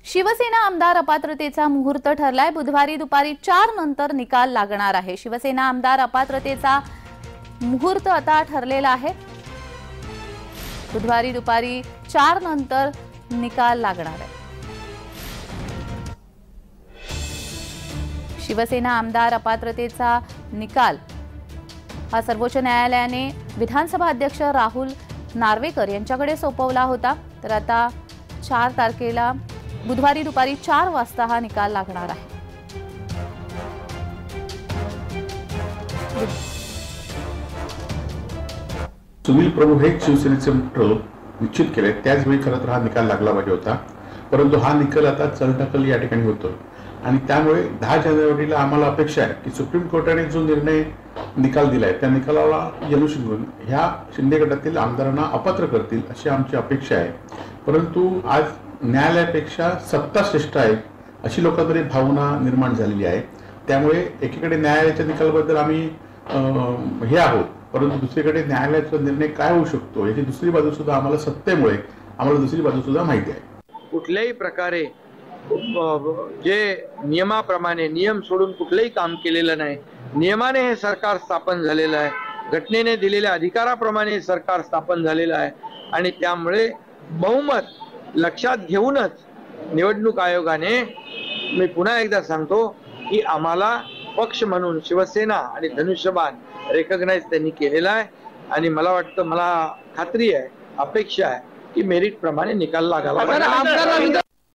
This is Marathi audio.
शिवसेना आमदार अपात्रतेचा मुहूर्त ठरलाय। बुधवारी दुपारी 4 नंतर निकाल लागणार आहे। शिवसेना आमदार अपात्रतेचा मुहूर्त आता ठरलेला आहे। बुधवारी दुपारी 4 नंतर निकाल लागणार आहे। शिवसेना आमदार अपात्रतेचा निकाल हा सर्वोच्च न्यायालयाने विधानसभा अध्यक्ष राहुल नार्वेकर यांच्याकडे सोपवला होता। तर आता 4 तारखेला बुधवारी दुपारी 4 वाजता हा निकाल लागणार आहे। सुनील प्रभू हे शिवसेनेचे मुख्य निश्चित केले, त्याच वेळी खरं तर हा निकाल लागला पाहिजे होता, परंतु हा निकाल आता चलढकल या ठिकाणी होतो आणि त्यामुळे 10 जानेवारीला आम्हाला अपेक्षा आहे की सुप्रीम कोर्टाने जो निर्णय निकाल दिलाय त्या निकालाला अनुसरून ह्या शिंदे गटातील आमदारांना अपात्र करतील अशी आमची अपेक्षा आहे। परंतु आज न्यायालयापेक्षा सत्ता श्रेष्ठ आहे अशी लोकांमध्ये भावना निर्माण झालेली आहे। त्यामुळे एकीकडे न्यायालयाच्या निकालाबद्दल आम्ही हे आहोत, परंतु दुसरीकडे न्यायालयाचा निर्णय काय होऊ शकतो याची दुसरी बाजू सुद्धा आम्हाला सत्तेमुळे आम्हाला दुसरी बाजू सुद्धा माहिती आहे। कुठल्याही प्रकारे जे नियमाप्रमाणे नियम सोडून कुठलंही काम केलेलं नाही। नियमाने हे सरकार स्थापन झालेलं आहे, घटनेने दिलेल्या अधिकाराप्रमाणे हे सरकार स्थापन झालेलं आहे आणि त्यामुळे बहुमत लक्षात घेऊनच निवडणूक आयोगाने, मी पुन्हा एकदा सांगतो की आम्हाला पक्ष म्हणून शिवसेना आणि धनुष्यबाण रेकग्नाइज त्यांनी केलेला आहे आणि मला वाटतं, मला खात्री आहे, अपेक्षा आहे की मेरिट प्रमाणे निकाल लागावा।